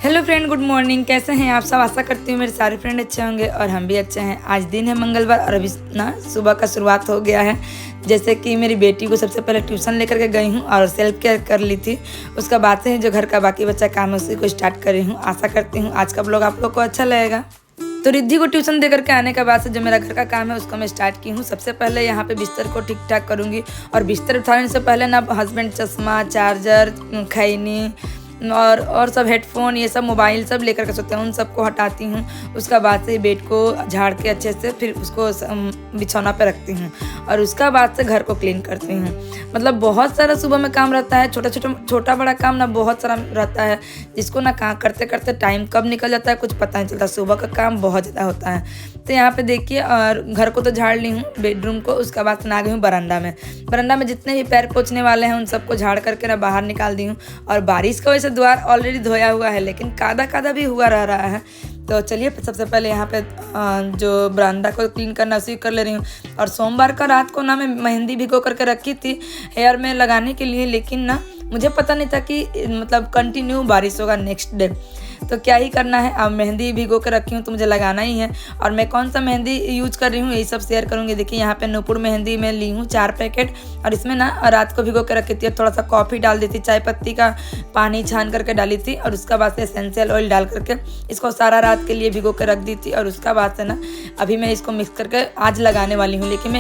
Hello friend, good morning. कैसे हैं आप सब? आशा करती हूँ मेरे सारे फ्रेंड अच्छे होंगे और हम भी अच्छे हैं। आज दिन है मंगलवार और अभी ना सुबह का शुरुआत हो गया है। जैसे कि मेरी बेटी को सबसे पहले ट्यूशन लेकर के गई हूँ और सेल्फ केयर कर ली थी। उसका बाद से जो घर का बाकी बच्चा काम है उसी को स्टार्ट कर रही हूँ। आशा करती हूँ आज का ब्लॉग आप लोग को अच्छा लगेगा। तो रिद्धि को ट्यूशन दे करके आने के बाद से जो मेरा घर का काम है उसको मैं स्टार्ट की हूँ। सबसे पहले यहाँ पे बिस्तर को ठीक ठाक करूँगी और बिस्तर उठाने से पहले ना हस्बैंड चश्मा, चार्जर, खैनी और सब हेडफोन, ये सब मोबाइल सब लेकर के सोते हैं, उन सबको हटाती हूँ। उसका बाद से बेड को झाड़ के अच्छे से फिर उसको बिछौना पे रखती हूँ और उसका बाद से घर को क्लीन करती हूँ। मतलब बहुत सारा सुबह में काम रहता है, छोटा बड़ा काम ना बहुत सारा रहता है, जिसको ना काम करते करते टाइम कब निकल जाता है कुछ पता नहीं चलता। सुबह का काम बहुत ज़्यादा होता है। तो यहाँ पे देखिए, और घर को तो झाड़ ली हूँ, बेडरूम को। उसका बाद से आ गई हूँ बरामदा में जितने भी पैर पोछने वाले हैं उन सबको झाड़ करके ना बाहर निकाल दी हूँ। और बारिश की वजह से द्वार ऑलरेडी धोया हुआ है लेकिन कादा कादा भी हुआ रह रहा है। तो चलिए सबसे पहले यहाँ पे जो बरामदा को क्लीन करना उसी कर ले रही हूँ। और सोमवार का रात को ना मैं मेहंदी भिगो करके रखी थी हेयर में लगाने के लिए, लेकिन ना मुझे पता नहीं था कि मतलब कंटिन्यू बारिश होगा नेक्स्ट डे। तो क्या ही करना है, अब मेहंदी भिगो के रखी हूँ तो मुझे लगाना ही है। और मैं कौन सा मेहंदी यूज कर रही हूँ यही सब शेयर करूँगी। देखिए यहाँ पे नूपुर मेहंदी मैं ली हूँ 4 पैकेट और इसमें ना रात को भिगो के रखी थी। थोड़ा सा कॉफ़ी डाल दी थी, चाय पत्ती का पानी छान करके डाली थी और उसका बाद से एसेंशियल ऑयल डाल करके इसको सारा रात के लिए भिगो के रख दी थी। और उसका बाद से ना अभी मैं इसको मिक्स करके आज लगाने वाली हूँ। लेकिन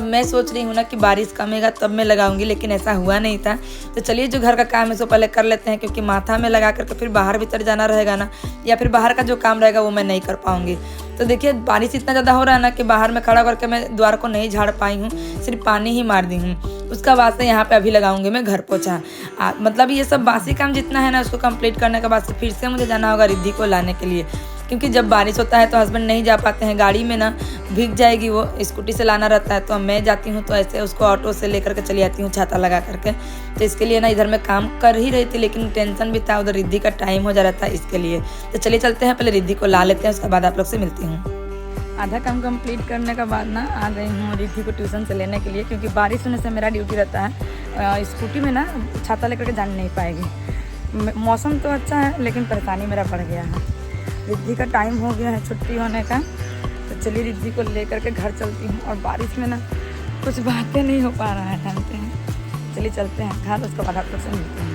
मैं सोच रही हूँ ना कि बारिश कमेगा तब मैं लगाऊंगी, लेकिन ऐसा हुआ नहीं था। तो चलिए जो घर का काम है उसको पहले कर लेते हैं, क्योंकि माथा में लगा करके फिर बाहर भीतर जाना रहेगा ना, या फिर बाहर का जो काम रहेगा वो मैं नहीं कर पाऊंगी। तो देखिए बारिश इतना ज़्यादा हो रहा है ना कि बाहर में खड़ा करके मैं द्वार को नहीं झाड़ पाई हूँ, सिर्फ पानी ही मार दी हूँ। उसका बाद से यहाँ पे अभी लगाऊंगी मैं घर पोछा। मतलब ये सब बासी काम जितना है ना उसको कंप्लीट करने के बाद से फिर से मुझे जाना होगा रिद्धि को लाने के लिए, क्योंकि जब बारिश होता है तो हस्बैंड नहीं जा पाते हैं, गाड़ी में ना भीग जाएगी, वो स्कूटी से लाना रहता है। तो मैं जाती हूँ तो ऐसे उसको ऑटो से लेकर के चली आती हूँ छाता लगा करके। तो इसके लिए ना इधर मैं काम कर ही रही थी लेकिन टेंशन भी था, उधर रिद्धि का टाइम हो जा रहा था इसके लिए। तो चलिए चलते हैं, पहले रिद्धि को ला लेते हैं, उसके बाद आप लोग से मिलती हूँ। आधा काम कंप्लीट करने के बाद ना आ गई हूँ रिद्धि को ट्यूशन से लेने के लिए, क्योंकि बारिश होने से मेरा ड्यूटी रहता है। स्कूटी में ना छाता लेकर के जान नहीं पाएगी। मौसम तो अच्छा है लेकिन परेशानी मेरा बढ़ गया है। रिद्धि का टाइम हो गया है छुट्टी होने का, तो चलिए रिद्धि को लेकर के घर चलती हूँ। और बारिश में ना कुछ बातें नहीं हो पा रहा है, जानते हैं। चलिए चलते हैं घर, उसके बाद आप लोग से मिलते हैं।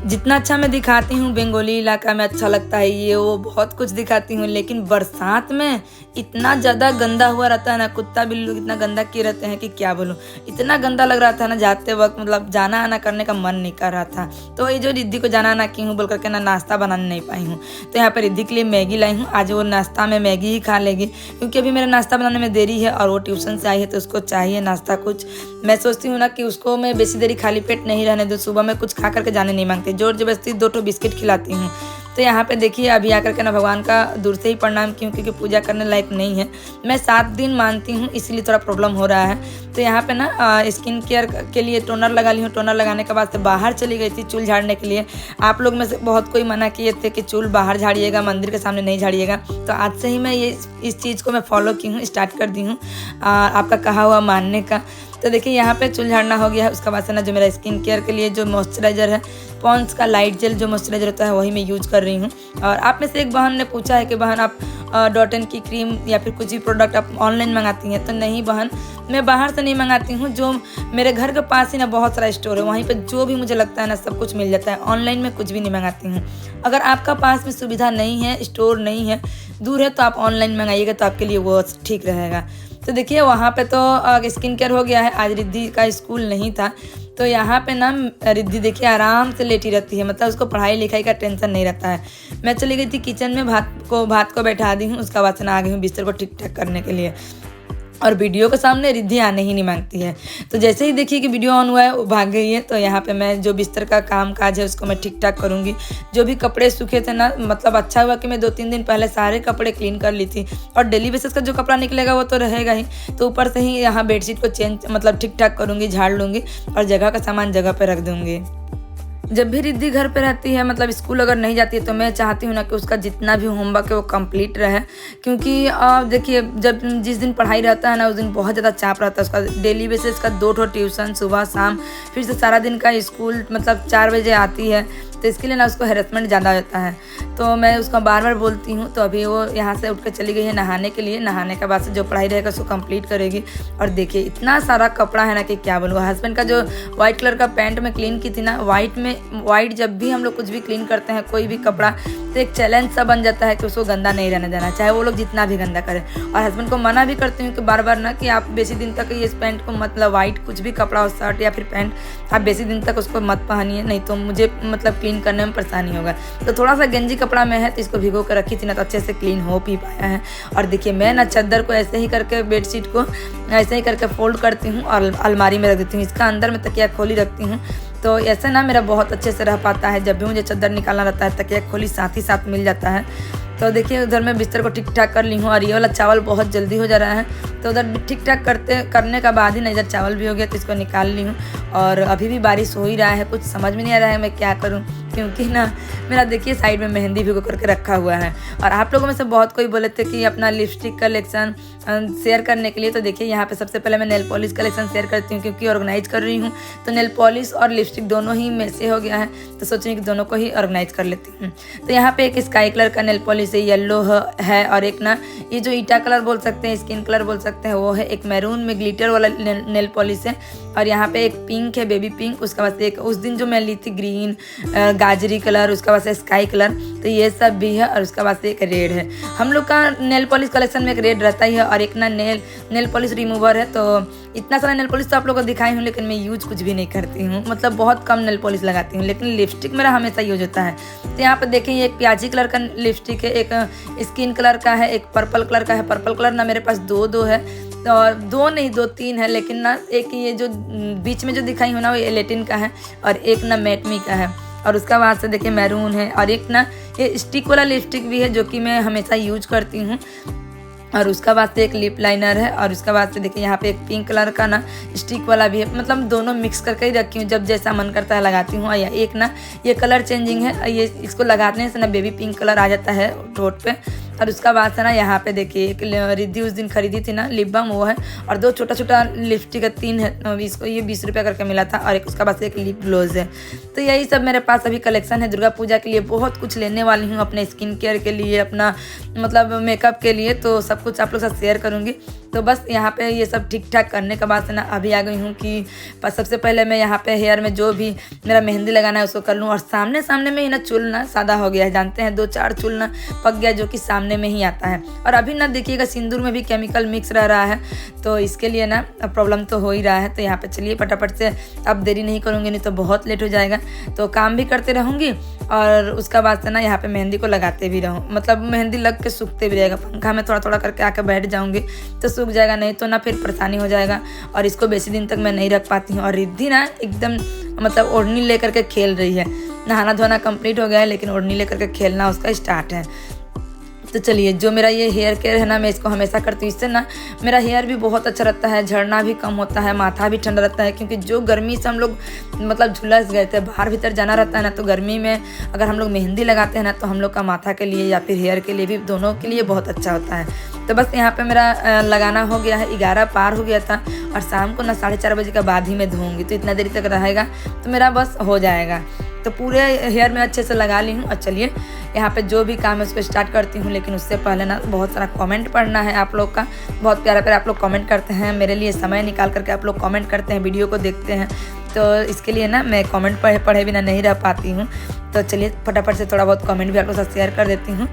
जितना अच्छा मैं दिखाती हूँ बंगाली इलाका में अच्छा लगता है, ये वो बहुत कुछ दिखाती हूँ, लेकिन बरसात में इतना ज़्यादा गंदा हुआ रहता है ना, कुत्ता बिल्लू इतना गंदा किए रहते हैं कि क्या बोलूँ। इतना गंदा लग रहा था ना जाते वक्त, मतलब जाना आना करने का मन नहीं कर रहा था। तो ये जो रिद्धि को जाना आना की हूँ बोल करके ना नाश्ता बनाने नहीं पाई हूँ। तो यहाँ पर रिद्धि के लिए मैगी लाई हूँ। आज वो नाश्ता में मैगी ही खा लेगी, क्योंकि अभी मेरा नाश्ता बनाने में देरी है और वो ट्यूशन से आई है तो उसको चाहिए नाश्ता कुछ। मैं सोचती हूँ ना कि उसको मैं बेसी देरी खाली पेट नहीं रहने दूँ, सुबह में कुछ खा करके जाने नहीं मांगती, जोर जबरदस्ती 2 बिस्किट खिलाती हूँ। तो यहाँ पे देखिए अभी आकर के ना भगवान का दूर से ही प्रणाम की हूँ, क्योंकि पूजा करने लायक नहीं है। मैं 7 दिन मानती हूँ इसलिए थोड़ा प्रॉब्लम हो रहा है। तो यहाँ पे ना स्किन केयर के लिए टोनर लगा ली हूँ। टोनर लगाने के बाद से बाहर चली गई थी चूल झाड़ने के लिए। आप लोग में से बहुत कोई मना किए थे कि चूल बाहर झाड़िएगा, मंदिर के सामने नहीं झाड़िएगा। तो आज से ही मैं इस चीज़ को मैं फॉलो की हूँ, स्टार्ट कर दी हूँ आपका कहा हुआ मानने का। तो देखिए यहाँ पे चूल झाड़ना हो गया है। उसका बाद से ना जो मेरा स्किन केयर के लिए जो मॉइस्चराइज़र है, पॉन्ड्स का लाइट जेल जो मॉइस्चराइज़र होता है वही मैं यूज कर रही हूँ। और आप में से एक बहन ने पूछा है कि बहन आप डॉटन की क्रीम या फिर कुछ भी प्रोडक्ट आप ऑनलाइन मंगाती हैं। तो नहीं बहन, मैं बाहर से नहीं मंगाती हूँ। जो मेरे घर के पास ही ना बहुत सारा स्टोर है, वहीं पर जो भी मुझे लगता है ना सब कुछ मिल जाता है। ऑनलाइन में कुछ भी नहीं मंगाती हूँ। अगर आपका पास में सुविधा नहीं है, स्टोर नहीं है, दूर है, तो आप ऑनलाइन मंगाइएगा तो आपके लिए वो ठीक रहेगा। तो देखिए वहाँ पे तो स्किन केयर हो गया है। आज रिद्धि का स्कूल नहीं था, तो यहाँ पे ना रिद्धि देखिए आराम से लेटी रहती है, मतलब उसको पढ़ाई लिखाई का टेंशन नहीं रहता है। मैं चली गई थी किचन में, भात को बैठा दी हूँ। उसका बाद से ना आ गई हूँ बिस्तर को ठीक ठाक करने के लिए। और वीडियो के सामने रिद्धि आने ही नहीं मांगती है। तो जैसे ही देखिए कि वीडियो ऑन हुआ है वो भाग गई है। तो यहाँ पे मैं जो बिस्तर का काम काज है उसको मैं ठीक ठाक करूँगी। जो भी कपड़े सूखे थे ना, मतलब अच्छा हुआ कि मैं 2-3 दिन पहले सारे कपड़े क्लीन कर ली थी। और डेली बेसिस का जो कपड़ा निकलेगा वो तो रहेगा ही। तो ऊपर से ही यहाँ बेडशीट को मतलब ठीक ठाक करूँगी, झाड़ लूँगी और जगह का सामान जगह पर रख दूँगी। जब भी रिद्धि घर पे रहती है, मतलब स्कूल अगर नहीं जाती है, तो मैं चाहती हूँ ना कि उसका जितना भी होमवर्क है वो कंप्लीट रहे। क्योंकि देखिए जब जिस दिन पढ़ाई रहता है ना उस दिन बहुत ज़्यादा चाप रहता है उसका। डेली बेसिस का 2 ट्यूशन सुबह शाम, फिर से सारा दिन का स्कूल, मतलब 4 बजे आती है। तो इसके लिए ना उसको हैरेसमेंट ज़्यादा होता है। तो मैं उसको बार बार बोलती हूँ। तो अभी वो यहाँ से उठ कर चली गई है नहाने के लिए। नहाने के बाद से जो पढ़ाई रहेगा उसको कंप्लीट करेगी। और देखिए इतना सारा कपड़ा है ना कि क्या बोलूँ। हस्बैंड का जो वाइट कलर का पैंट में क्लीन की थी ना, वाइट जब भी हम लोग कुछ भी क्लीन करते हैं कोई भी कपड़ा, तो एक चैलेंज सा बन जाता है कि उसको गंदा नहीं रहने देना, चाहे वो लोग जितना भी गंदा करें। और हस्बैंड को मना भी करती हूँ कि बार बार ना कि आप बेसी दिन तक ये पैंट को मतलब वाइट कुछ भी कपड़ा हो, शर्ट या फिर पैंट, आप बेसी दिन तक उसको मत पहनिए, नहीं तो मुझे मतलब क्लीन करने में परेशानी होगा। तो थोड़ा सा गंजी कपड़ा में है तो इसको भिगो कर रखी थी ना, तो अच्छे से क्लीन हो भी पाया है। और देखिए मैं ना चादर को ऐसे ही करके, बेडशीट को ऐसे ही करके फोल्ड करती हूँ और अलमारी में रख देती हूँ। इसका अंदर में तकिया खोली रखती हूँ, तो ऐसे ना मेरा बहुत अच्छे से रह पाता है। जब भी मुझे चादर निकालना रहता है तकिया खोली साथ ही साथ मिल जाता है। तो देखिए उधर मैं बिस्तर को ठीक ठाक कर ली हूँ। और ये वाला चावल बहुत जल्दी हो जा रहा है, तो उधर ठीक ठाक करने का बाद ही ना इधर चावल भी हो गया, तो इसको निकाल ली हूँ। और अभी भी बारिश हो ही रहा है, कुछ समझ में नहीं आ रहा है मैं क्या करूँ, क्योंकि ना मेरा देखिए साइड में मेहंदी भिगो करके रखा हुआ है। और आप लोगों में से बहुत कोई बोले थे कि अपना लिपस्टिक कलेक्शन शेयर करने के लिए, तो देखिए यहाँ पे सबसे पहले मैं नेल पॉलिश कलेक्शन शेयर करती हूँ, क्योंकि ऑर्गेनाइज कर रही हूँ। तो नेल पॉलिश और लिपस्टिक दोनों ही में से हो गया है, तो सोच रही हूँ कि दोनों को ही ऑर्गेनाइज कर लेती हूँ। तो यहाँ पे एक स्काई कलर का नेल पॉलिश है, येलो है, और एक ना ये जो ईटा कलर बोल सकते हैं, स्किन कलर बोल सकते हैं, वो है। एक मैरून में ग्लिटर वाला नेल पॉलिश है, और यहाँ पे एक पिंक है, बेबी पिंक। उसके बाद एक उस दिन जो मैं ली थी ग्रीन, गाजरी कलर, उसके बाद से स्काई कलर, तो ये सब भी है। और उसके बाद से एक रेड है। हम लोग का नेल पॉलिश कलेक्शन में एक रेड रहता ही है, और एक ना नेल पॉलिश रिमूवर है। तो इतना सारा नेल पॉलिश तो आप लोगों को दिखाई हूँ, लेकिन मैं यूज कुछ भी नहीं करती हूँ, मतलब बहुत कम नेल पॉलिश लगाती हूँ, लेकिन लिपस्टिक मेरा हमेशा यूज होता है। तो यहाँ पर देखें ये एक प्याजी कलर का लिपस्टिक है, एक स्किन कलर का है, एक पर्पल कलर का है। पर्पल कलर ना मेरे पास दो है, और दो नहीं 2-3 है, लेकिन ना एक ये जो बीच में जो दिखाई हूँ ना वो एलेटिन का है, और एक ना मैटमी का है। और उसका बाद से देखिए मैरून है, और एक ना ये स्टिक वाला लिपस्टिक भी है जो कि मैं हमेशा यूज करती हूँ। और उसका बाद से एक लिप लाइनर है, और उसका बाद से देखिए यहाँ पे एक पिंक कलर का ना स्टिक वाला भी है। मतलब दोनों मिक्स करके ही रखी हूँ, जब जैसा मन करता है लगाती हूँ। या एक ना ये कलर चेंजिंग है, ये इसको लगाने से ना बेबी पिंक कलर आ जाता है ठोट पे। और उसका बाद से ना यहाँ पे देखिए एक रिद्धि उस दिन खरीदी थी ना लिप बाम, वो है। और 2 छोटा लिपस्टिक है, 3 है, इसको ये 20 रुपये करके मिला था। और एक उसका बाद से एक लिप ग्लोज है। तो यही सब मेरे पास अभी कलेक्शन है। दुर्गा पूजा के लिए बहुत कुछ लेने वाली हूँ, अपने स्किन केयर के लिए, अपना मतलब मेकअप के लिए, तो सब कुछ आप लोग साथ शेयर करूँगी। तो बस यहाँ पे ये सब ठीक ठाक करने के बाद से ना अभी आ गई हूँ कि सबसे पहले मैं यहाँ पे हेयर में जो भी मेरा मेहंदी लगाना है उसको कर लूँ। और सामने में ही ना चूल ना सादा हो गया है, जानते हैं 2-4 चूल ना पक गया, जो कि सामने में ही आता है। और अभी ना देखिएगा सिंदूर में भी केमिकल मिक्स रह रहा है, तो इसके लिए ना प्रॉब्लम तो हो ही रहा है। तो यहाँ पे चलिए फटाफट से, अब देरी नहीं करूँगी नहीं तो बहुत लेट हो जाएगा। तो काम भी करते रहूँगी, और उसका बाद से ना यहाँ पे मेहंदी को लगाते भी रहूँ, मतलब मेहंदी लग के सूखते भी रहेगा। पंखा में थोड़ा करके आके बैठ जाऊँगी तो सूख जाएगा, नहीं तो ना फिर परेशानी हो जाएगा। और इसको बेसी दिन तक मैं नहीं रख पाती हूँ। और रिद्धि ना एकदम मतलब ओढ़नी लेकर के खेल रही है। नहाना धोना कंप्लीट हो गया है, लेकिन ओढ़नी लेकर के खेलना उसका स्टार्ट है। तो चलिए, जो मेरा ये हेयर केयर है ना, मैं इसको हमेशा करती हूँ। इससे ना मेरा हेयर भी बहुत अच्छा रहता है, झड़ना भी कम होता है, माथा भी ठंडा रहता है। क्योंकि जो गर्मी से हम लोग मतलब झुलस गए थे, बाहर भीतर जाना रहता है ना, तो गर्मी में अगर हम लोग मेहंदी लगाते हैं ना, तो हम लोग का माथा के लिए या फिर हेयर के लिए भी, दोनों के लिए बहुत अच्छा होता है। तो बस यहाँ पे मेरा लगाना हो गया है, 11 पार हो गया था। और शाम को ना 4:30 बजे के बाद ही मैं धोऊँगी, तो इतना देरी तक रहेगा तो मेरा बस हो जाएगा। तो पूरे हेयर में अच्छे से लगा ली हूँ। और चलिए यहाँ पे जो भी काम है उसको स्टार्ट करती हूँ। लेकिन उससे पहले ना बहुत सारा कमेंट पढ़ना है आप लोग का। बहुत प्यारा आप लोग कमेंट करते हैं, मेरे लिए समय निकाल करके आप लोग कमेंट करते हैं, वीडियो को देखते हैं। तो इसके लिए ना मैं कमेंट पढ़े बिना नहीं रह पाती हूँ। तो चलिए फटाफट से थोड़ा बहुत कमेंट भी आप लोग साथ शेयर कर देती हूँ।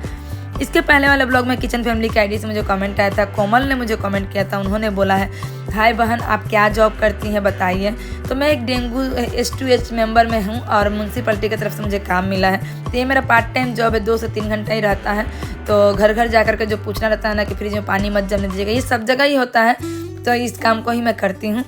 इसके पहले वाले ब्लॉग में किचन फैमिली के आईडी से मुझे कमेंट आया था, कोमल ने मुझे कमेंट किया था। उन्होंने बोला है, हाय बहन, आप क्या जॉब करती हैं बताइए। तो मैं एक डेंगू S2H मेंबर में हूँ, और म्यूनसिपलिटी की तरफ से मुझे काम मिला है। तो ये मेरा पार्ट टाइम जॉब है, 2 से 3 घंटा ही रहता है। तो घर जा कर के जो पूछना रहता है ना कि फ्रिज में पानी मत जमने दीजिएगा, ये सब जगह ही होता है। तो इस काम को ही मैं करती हूँ।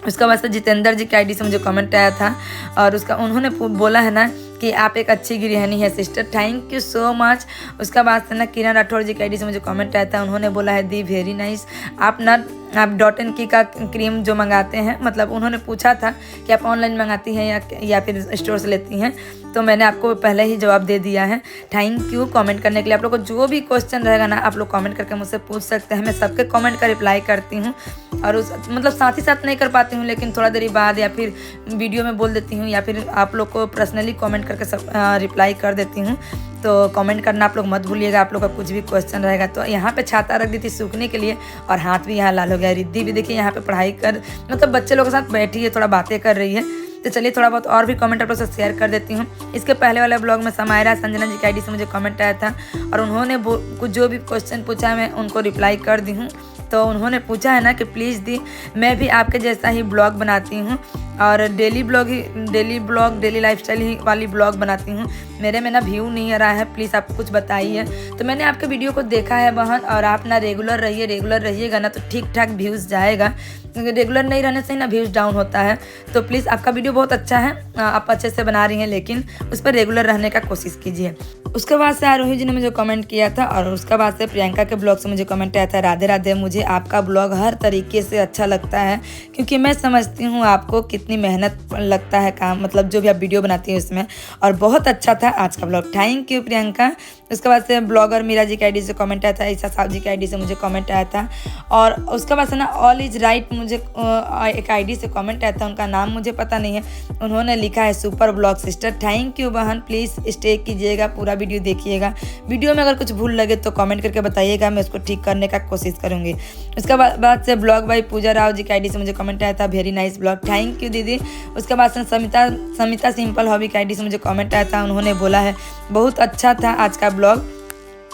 उसका बाद से जितेंद्र जी के आईडी से मुझे कमेंट आया था, और उन्होंने बोला है ना कि आप एक अच्छी गृहिणी है sister, thank you so much. उसका बाद से ना किरण राठौर जी के आईडी से मुझे कमेंट आया था। उन्होंने बोला है, दी वेरी नाइस। आप डॉट एंड की का क्रीम जो मंगाते हैं, मतलब उन्होंने पूछा था कि आप ऑनलाइन मंगाती हैं या फिर स्टोर से लेती हैं। तो मैंने आपको पहले ही जवाब दे दिया है। थैंक यू कमेंट करने के लिए। आप लोग को जो भी क्वेश्चन रहेगा ना, आप लोग कमेंट करके मुझसे पूछ सकते हैं। मैं सबके कमेंट का रिप्लाई करती हूँ, और मतलब साथ ही साथ नहीं कर पाती हूँ, लेकिन थोड़ा देरी बाद या फिर वीडियो में बोल देती हूँ, या फिर आप लोग को पर्सनली कमेंट कमेंट करके सब रिप्लाई कर देती हूँ। तो कमेंट करना आप लोग मत भूलिएगा। आप लोग का कुछ भी क्वेश्चन रहेगा तो यहाँ पे छाता रख दी थी सूखने के लिए और हाथ भी यहाँ लाल हो गया। रिद्धि भी देखिए यहाँ पे पढ़ाई कर मतलब बच्चे लोगों के साथ बैठी है, थोड़ा बातें कर रही है। तो चलिए थोड़ा बहुत और भी कमेंट आप लोग से शेयर कर देती हूँ। इसके पहले वाले ब्लॉग में समायरा संजना जी की आईडी से मुझे कमेंट आया था और उन्होंने कुछ जो भी क्वेश्चन पूछा मैं उनको रिप्लाई कर दी हूँ। तो उन्होंने पूछा है ना कि प्लीज़ दी मैं भी आपके जैसा ही ब्लॉग बनाती हूँ और डेली लाइफस्टाइल ही वाली ब्लॉग बनाती हूँ। मेरे में ना व्यू नहीं आ रहा है, प्लीज़ आप कुछ बताइए। तो मैंने आपके वीडियो को देखा है बहन और आप ना रेगुलर रहिएगा ना तो ठीक ठाक व्यूज़ जाएगा, क्योंकि रेगुलर नहीं रहने से ही ना व्यूज़ डाउन होता है। तो प्लीज़ आपका वीडियो बहुत अच्छा है, आप अच्छे से बना रही हैं, लेकिन उस पर रेगुलर रहने का कोशिश कीजिए। उसके बाद से आरोही जी ने मुझे कमेंट किया था और उसके बाद से प्रियंका के ब्लॉग से मुझे कमेंट आया था, राधे राधे, मुझे आपका ब्लॉग हर तरीके से अच्छा लगता है क्योंकि मैं समझती हूँ आपको कितनी मेहनत लगता है काम, मतलब जो भी आप वीडियो बनाती हैं उसमें, और बहुत अच्छा था आज का ब्लॉग। Thank you Priyanka. उसके बाद से ब्लॉगर मीरा जी की आईडी से कमेंट आया था, ईसा साहब जी की आईडी से मुझे कमेंट आया था और उसके बाद से ना ऑल इज राइट मुझे एक आईडी से कमेंट आया था, उनका नाम मुझे पता नहीं है, उन्होंने लिखा है super blog sister. Thank you बहन, प्लीज़ स्टे कीजिएगा, पूरा वीडियो देखिएगा। वीडियो में अगर कुछ भूल लगे तो कमेंट करके बताइएगा, मैं उसको ठीक करने का कोशिश करूँगी। उसके बाद से ब्लॉग बाई पूजा राव जी की आईडी से मुझे कमेंट आया था, very nice blog, thank you दीदी। उसके बाद से समिता सिंपल हॉबी की आईडी से मुझे कमेंट आया था, उन्होंने बोला है बहुत अच्छा था आज का ब्लॉग,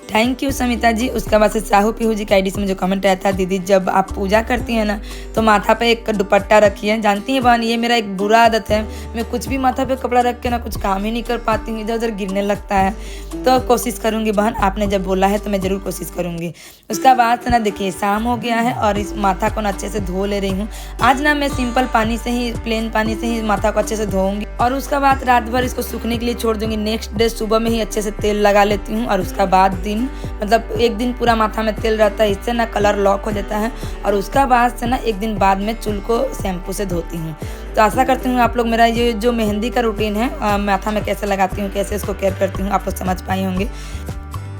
थैंक यू समिता जी। उसके बाद से साहू पीहू जी की आईडी से मुझे कमेंट आया था, दीदी जब आप पूजा करती हैं ना तो माथा पे एक दुपट्टा रखिए। जानती हैं बहन ये मेरा एक बुरा आदत है, मैं कुछ भी माथा पे कपड़ा रख के ना कुछ काम ही नहीं कर पाती हूँ, इधर उधर गिरने लगता है। तो कोशिश करूँगी बहन, आपने जब बोला है तो मैं ज़रूर कोशिश करूँगी। उसके बाद से ना देखिए शाम हो गया है और इस माथा को ना अच्छे से धो ले रही हूँ। आज ना मैं सिंपल पानी से ही, प्लेन पानी से ही माथा को अच्छे से धोऊंगी और उसके बाद रात भर इसको सूखने के लिए छोड़ दूंगी। नेक्स्ट डे सुबह में ही अच्छे से तेल लगा लेती हूँ और उसका बाद दिन मतलब एक दिन पूरा माथा में तेल रहता है, इससे ना कलर लॉक हो जाता है और उसका बाद से ना एक दिन बाद में चूल को शैम्पू से धोती हूँ। तो आशा करती हूँ आप लोग मेरा ये जो मेहंदी का रूटीन है माथा में कैसे लगाती हूँ, कैसे इसको केयर करती हूँ, आप लोग समझ पाए होंगे।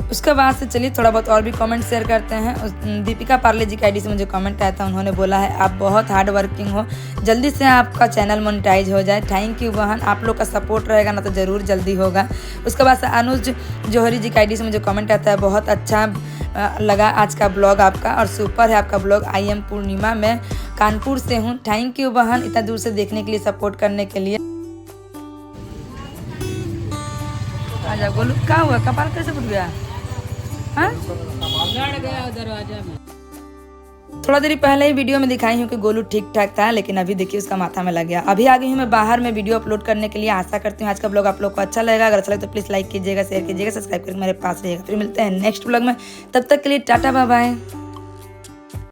उसके बाद से चलिए थोड़ा बहुत और भी कमेंट शेयर करते हैं। दीपिका पार्ले जी की आईडी से मुझे कमेंट आया था, उन्होंने बोला है आप बहुत हार्ड वर्किंग हो, जल्दी से आपका चैनल मोनेटाइज हो जाए। थैंक यू बहन, आप लोग का सपोर्ट रहेगा ना तो ज़रूर जल्दी होगा। उसके बाद से अनुज जौहरी जी की आईडी से मुझे कमेंट आता है, बहुत अच्छा लगा आज का ब्लॉग आपका और सुपर है आपका ब्लॉग। आई एम पूर्णिमा, मैं कानपुर से हूँ। थैंक यू बहन इतना दूर से देखने के लिए, सपोर्ट करने के लिए। आजा गोलू, क्या हुआ, कपाल कैसे फूट गया? लड़ गया दरवाजा में। थोड़ा देरी पहले ही वीडियो में दिखाई हूँ कि गोलू ठीक ठाक था, लेकिन अभी देखिए उसका माथा में लग गया। अभी आ गई हूँ मैं बाहर में वीडियो अपलोड करने के लिए। आशा करती हूँ आज का ब्लॉग आप लोग को अच्छा लगेगा। अगर अच्छा लगे तो प्लीज़ लाइक कीजिएगा, शेयर कीजिएगा, सब्सक्राइब करके मेरे पास रहिएगा। फिर मिलते हैं नेक्स्ट ब्लॉग में, तब तक के लिए टाटा बाय बाय।